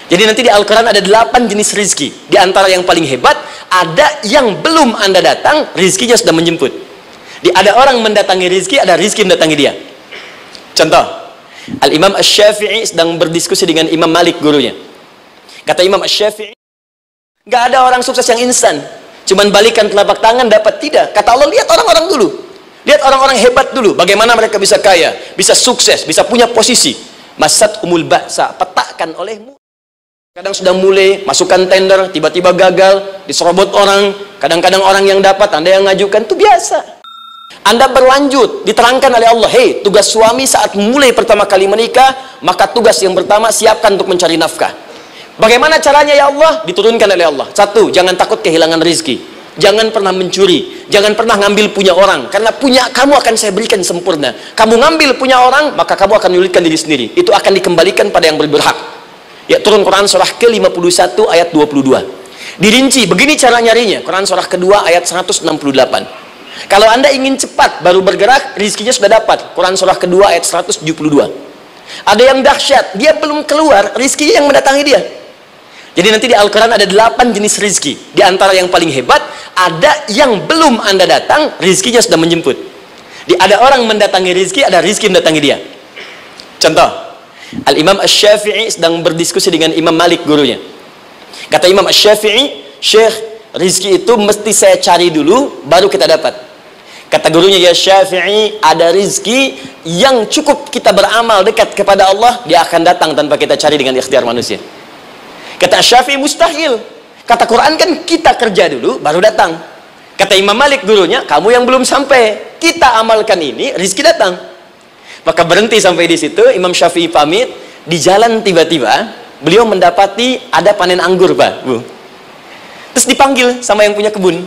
Jadi nanti di Al-Quran ada 8 jenis rizki. Di antara yang paling hebat, ada yang belum Anda datang, rizkinya sudah menjemput. Ada orang mendatangi rizki, ada rizki mendatangi dia. Contoh, Al-Imam Asy-Syafi'i sedang berdiskusi dengan Imam Malik, gurunya. Kata Imam Asy-Syafi'i, nggak ada orang sukses yang instan. Cuman balikan telapak tangan dapat, tidak. Kata Allah, lihat orang-orang dulu. Lihat orang-orang hebat dulu. Bagaimana mereka bisa kaya, bisa sukses, bisa punya posisi. Masat umul ba'sa, petakan olehmu. Kadang sudah mulai, masukkan tender, tiba-tiba gagal, diserobot orang, kadang-kadang orang yang dapat, Anda yang ngajukan, itu biasa. Anda berlanjut, diterangkan oleh Allah, hei, tugas suami saat mulai pertama kali menikah, maka tugas yang pertama, siapkan untuk mencari nafkah. Bagaimana caranya ya Allah? Diturunkan oleh Allah. 1, jangan takut kehilangan rizki. Jangan pernah mencuri, jangan pernah ngambil punya orang, karena punya kamu akan saya berikan sempurna. Kamu ngambil punya orang, maka kamu akan menyulitkan diri sendiri. Itu akan dikembalikan pada yang berhak. Ya, turun Quran surah ke-51 ayat 22. Dirinci, begini cara nyarinya. Quran surah kedua ayat 168. Kalau Anda ingin cepat baru bergerak, rizkinya sudah dapat. Quran surah kedua ayat 172. Ada yang dahsyat, dia belum keluar, rizkinya yang mendatangi dia. Jadi nanti di Al-Quran ada 8 jenis rizki. Di antara yang paling hebat, ada yang belum Anda datang, rizkinya sudah menjemput. Ada orang mendatangi rizki, ada rizki mendatangi dia. Contoh, Al-Imam Asy-Syafi'i sedang berdiskusi dengan Imam Malik, gurunya. Kata Imam Asy-Syafi'i, Syekh, rizki itu mesti saya cari dulu, baru kita dapat. Kata gurunya, ya Syafi'i, ada rizki yang cukup kita beramal dekat kepada Allah, dia akan datang tanpa kita cari dengan ikhtiar manusia. Kata Syafi'i, mustahil. Kata Quran kan kita kerja dulu, baru datang. Kata Imam Malik, gurunya, kamu yang belum sampai, kita amalkan ini, rizki datang. Maka berhenti sampai di situ. Imam Syafi'i pamit. Di jalan tiba-tiba beliau mendapati ada panen anggur, Pak, Bu. Terus dipanggil sama yang punya kebun.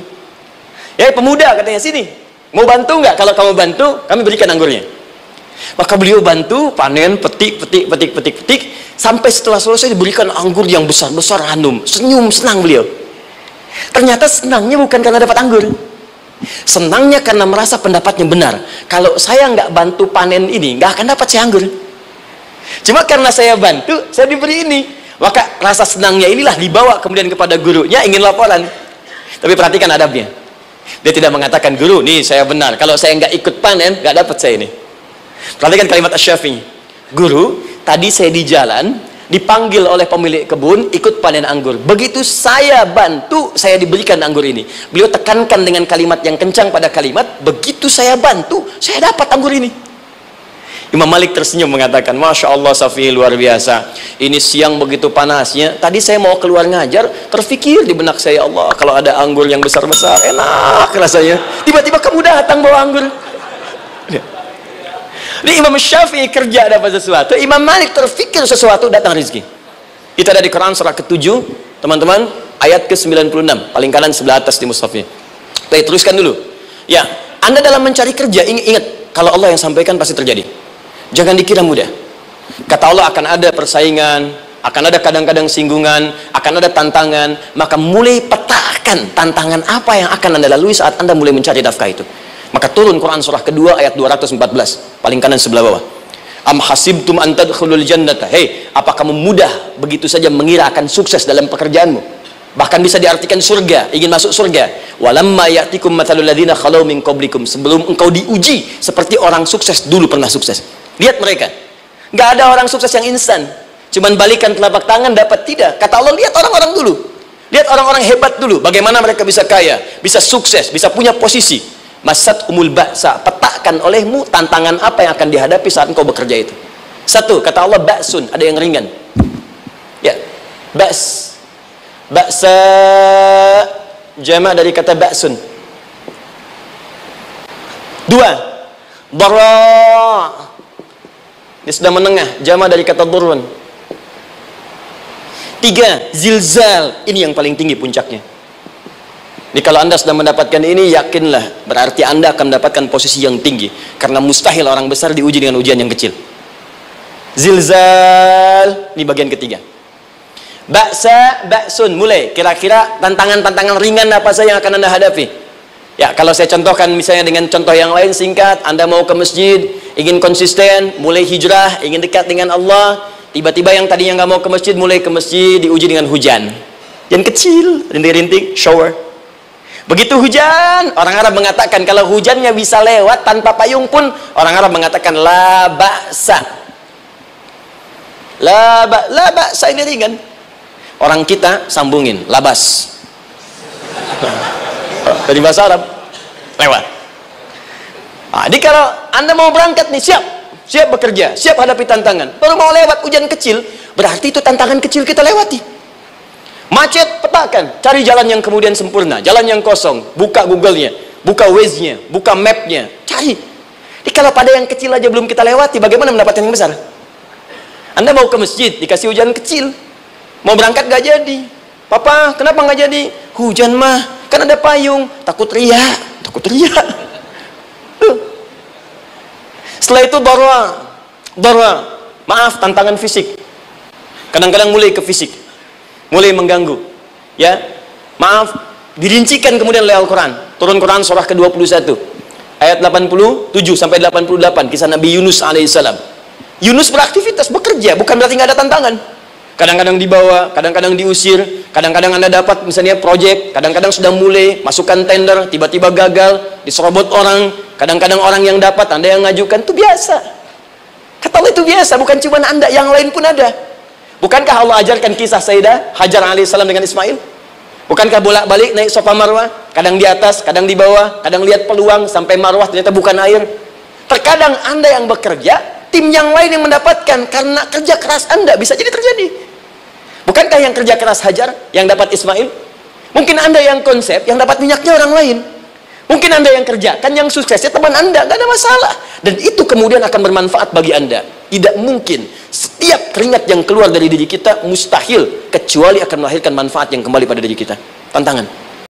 Ya, pemuda, katanya, sini, mau bantu nggak? Kalau kamu bantu, kami berikan anggurnya. Maka beliau bantu panen, petik, sampai setelah selesai diberikan anggur yang besar-besar, hanum. Senyum, senang beliau. Ternyata senangnya bukan karena dapat anggur, senangnya karena merasa pendapatnya benar. Kalau saya nggak bantu panen ini, nggak akan dapat saya anggur. Cuma karena saya bantu, saya diberi ini. Maka rasa senangnya inilah dibawa kemudian kepada gurunya, ingin laporan. Tapi perhatikan adabnya. Dia tidak mengatakan, guru, nih saya benar, kalau saya nggak ikut panen, nggak dapat saya ini. Perhatikan kalimat Asy-Syafi'i. Guru, tadi saya di jalan, dipanggil oleh pemilik kebun, ikut panen anggur. Begitu saya bantu, saya diberikan anggur ini. Beliau tekankan dengan kalimat yang kencang pada kalimat, begitu saya bantu, saya dapat anggur ini. Imam Malik tersenyum mengatakan, Masya Allah, Syafi'i, luar biasa. Ini siang begitu panasnya, tadi saya mau keluar ngajar, terfikir di benak saya, Allah, kalau ada anggur yang besar-besar, enak rasanya. Tiba-tiba kamu datang bawa anggur. Ini Imam Syafi'i kerja dapat sesuatu, Imam Malik terfikir sesuatu, datang rezeki. Itu ada di Quran surah ke-7, teman-teman, ayat ke-96, paling kanan sebelah atas di mushafnya. Baik, teruskan dulu. Ya, Anda dalam mencari kerja, ingat, kalau Allah yang sampaikan pasti terjadi. Jangan dikira mudah. Kata Allah akan ada persaingan, akan ada kadang-kadang singgungan, akan ada tantangan, maka mulai petakan tantangan apa yang akan Anda lalui saat Anda mulai mencari nafkah itu. Maka turun Quran surah kedua ayat 214, paling kanan sebelah bawah. Am hasibtum an tadkhulul jannata. Hei, apa kamu mudah begitu saja mengira akan sukses dalam pekerjaanmu? Bahkan bisa diartikan surga, ingin masuk surga. Walamma ya'tikum mathalul ladzina khalau min qablikum. Sebelum engkau diuji seperti orang sukses dulu pernah sukses. Lihat mereka. Nggak ada orang sukses yang instan. Cuman balikan telapak tangan dapat, tidak. Kata Allah, lihat orang-orang dulu. Lihat orang-orang hebat dulu. Bagaimana mereka bisa kaya, bisa sukses, bisa punya posisi. Masat umul ba'sa, petakan olehmu tantangan apa yang akan dihadapi saat engkau bekerja itu. 1, kata Allah, ba'sun, ada yang ringan. Ya, ba's. Ba'sa jama' dari kata ba'sun. 2, dara'. Dia sudah menengah, jama' dari kata durun. 3, zilzal. Ini yang paling tinggi puncaknya. Jadi kalau Anda sudah mendapatkan ini, yakinlah, berarti Anda akan mendapatkan posisi yang tinggi. Karena mustahil orang besar diuji dengan ujian yang kecil. Zilzal, ini bagian ketiga. Ba'sa, ba'sun, mulai. Kira-kira tantangan-tantangan ringan apa saja yang akan Anda hadapi? Ya, kalau saya contohkan misalnya dengan contoh yang lain singkat, Anda mau ke masjid, ingin konsisten, mulai hijrah, ingin dekat dengan Allah, Tiba-tiba yang tadinya nggak mau ke masjid, mulai ke masjid, diuji dengan hujan. Yang kecil, rintik-rintik, shower. Begitu hujan, orang Arab mengatakan kalau hujannya bisa lewat tanpa payung pun, orang Arab mengatakan la ba'sa. La ba'sa ini ringan. Orang kita sambungin, labas. Dari bahasa Arab, lewat. Nah, jadi kalau Anda mau berangkat nih, siap bekerja, siap hadapi tantangan, baru mau lewat hujan kecil, berarti itu tantangan kecil kita lewati. Macet, petakan, cari jalan yang kemudian sempurna, jalan yang kosong, buka Google-nya, buka Waze-nya, buka map-nya, cari. Jadi kalau pada yang kecil aja belum kita lewati, bagaimana mendapatkan yang besar? Anda mau ke masjid, dikasih hujan kecil, mau berangkat gak jadi. Papa, kenapa gak jadi? Hujan mah, kan ada payung, takut riak. Setelah itu darwa, maaf, tantangan fisik. Kadang-kadang mulai ke fisik, mulai mengganggu. Ya, maaf, dirincikan kemudian oleh Al-Quran. Turun Quran surah ke-21 ayat 87 sampai 88, kisah Nabi Yunus alaihissalam. Yunus beraktivitas, bekerja, bukan berarti nggak ada tantangan. Kadang-kadang dibawa, kadang-kadang diusir, kadang-kadang Anda dapat misalnya proyek, kadang-kadang sudah mulai masukkan tender, tiba-tiba gagal, diserobot orang, kadang-kadang orang yang dapat, Anda yang ngajukan, itu biasa. Kata Allah itu biasa, bukan cuma Anda, yang lain pun ada. Bukankah Allah ajarkan kisah Sayyidah Hajar alaihissalam dengan Ismail? Bukankah bolak-balik naik Safa Marwah, kadang di atas, kadang di bawah, kadang lihat peluang sampai Marwah ternyata bukan air. Terkadang Anda yang bekerja, tim yang lain yang mendapatkan karena kerja keras Anda, bisa jadi terjadi. Bukankah yang kerja keras Hajar yang dapat Ismail? Mungkin Anda yang konsep, yang dapat minyaknya orang lain. Mungkin Anda yang kerja, kan yang suksesnya teman Anda, gak ada masalah. Dan itu kemudian akan bermanfaat bagi Anda. Tidak mungkin setiap keringat yang keluar dari diri kita mustahil, kecuali akan melahirkan manfaat yang kembali pada diri kita. Tantangan.